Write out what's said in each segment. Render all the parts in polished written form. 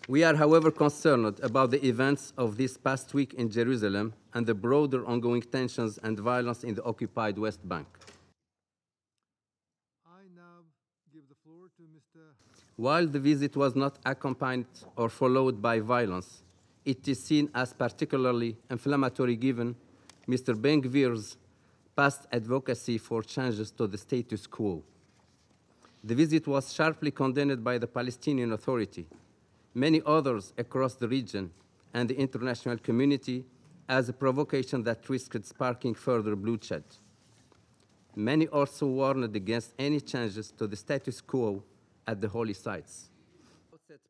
We are, however, concerned about the events of this past week in Jerusalem and the broader ongoing tensions and violence in the occupied West Bank. I now give the floor to Mr. While the visit was not accompanied or followed by violence, it is seen as particularly inflammatory given Mr. Ben-Gvir's past advocacy for changes to the status quo. The visit was sharply condemned by the Palestinian Authority, many others across the region, and the international community as a provocation that risked sparking further bloodshed. Many also warned against any changes to the status quo at the holy sites.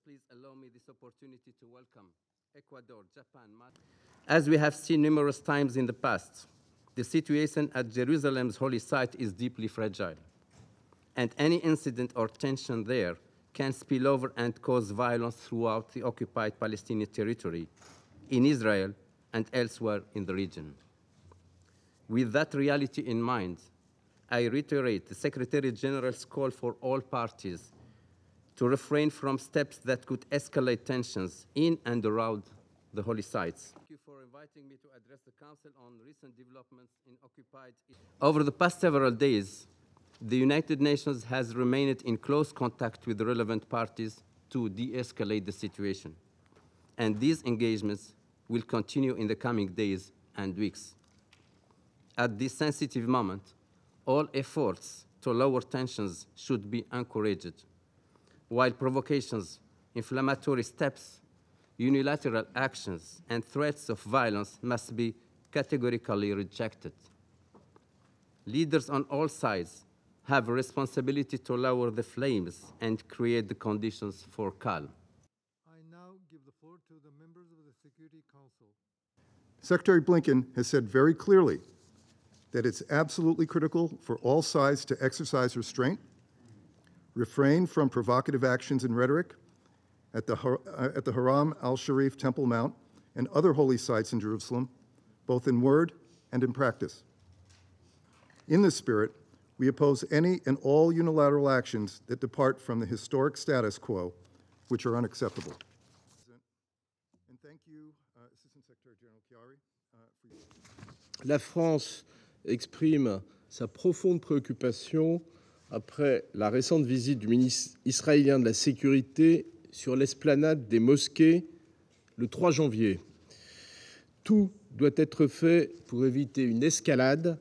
Please allow me this opportunity to welcome Ecuador, Japan, Malta. As we have seen numerous times in the past, the situation at Jerusalem's holy site is deeply fragile, and any incident or tension there can spill over and cause violence throughout the occupied Palestinian territory, in Israel and elsewhere in the region. With that reality in mind, I reiterate the Secretary General's call for all parties to refrain from steps that could escalate tensions in and around the holy sites. Thank you for inviting me to address the Council on recent developments in occupied Israel. Over the past several days, the United Nations has remained in close contact with the relevant parties to de-escalate the situation, and these engagements will continue in the coming days and weeks. At this sensitive moment, all efforts to lower tensions should be encouraged, while provocations, inflammatory steps, unilateral actions, and threats of violence must be categorically rejected. Leaders on all sides have a responsibility to lower the flames and create the conditions for calm. I now give the floor to the members of the Security Council. Secretary Blinken has said very clearly that it's absolutely critical for all sides to exercise restraint, refrain from provocative actions and rhetoric at the Haram, al-Sharif Temple Mount, and other holy sites in Jerusalem, both in word and in practice. In this spirit, we oppose any and all unilateral actions that depart from the historic status quo, which are unacceptable. And thank you, Assistant Secretary General Chiari, for your... La France exprime sa profonde préoccupation après la récente visite du ministre israélien de la Sécurité sur l'esplanade des mosquées le 3 janvier. Tout doit être fait pour éviter une escalade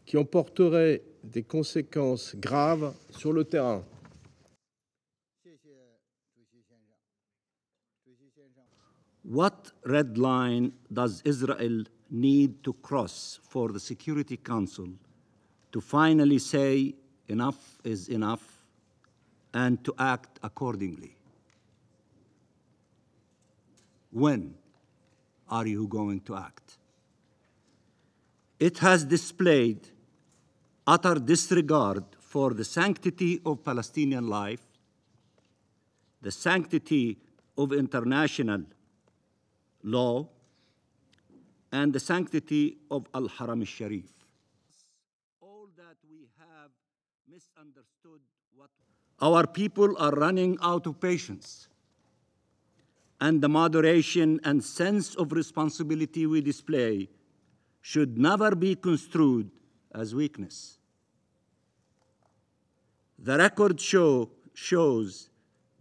qui emporterait des conséquences graves sur le terrain. What red line does Israel need to cross for the Security Council to finally say enough is enough and to act accordingly? When are you going to act? It has displayed utter disregard for the sanctity of Palestinian life, the sanctity of international law, and the sanctity of al-Haram al-Sharif. All that we have misunderstood what our people are running out of patience, and the moderation and sense of responsibility we display should never be construed as weakness. The record shows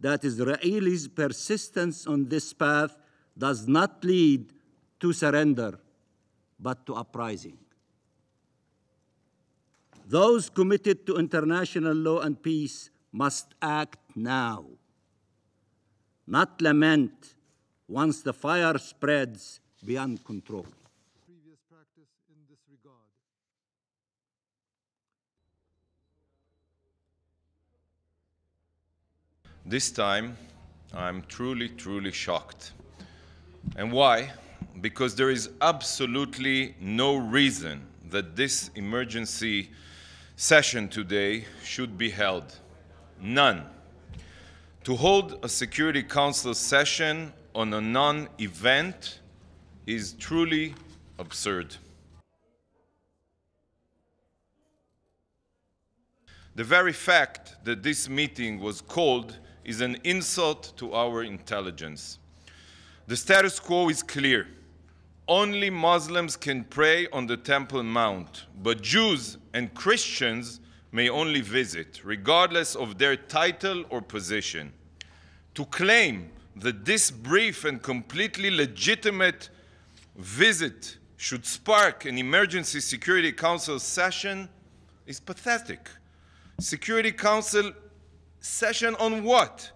that Israelis' persistence on this path does not lead to surrender, but to uprising. Those committed to international law and peace must act now, not lament once the fire spreads beyond control. Previous practice in this regard. This time, I'm truly, truly shocked. And why? Because there is absolutely no reason that this emergency session today should be held. None. To hold a Security Council session on a non-event is truly absurd. The very fact that this meeting was called is an insult to our intelligence. The status quo is clear. Only Muslims can pray on the Temple Mount, but Jews and Christians may only visit, regardless of their title or position. To claim that this brief and completely legitimate visit should spark an emergency Security Council session is pathetic. Security Council session on what?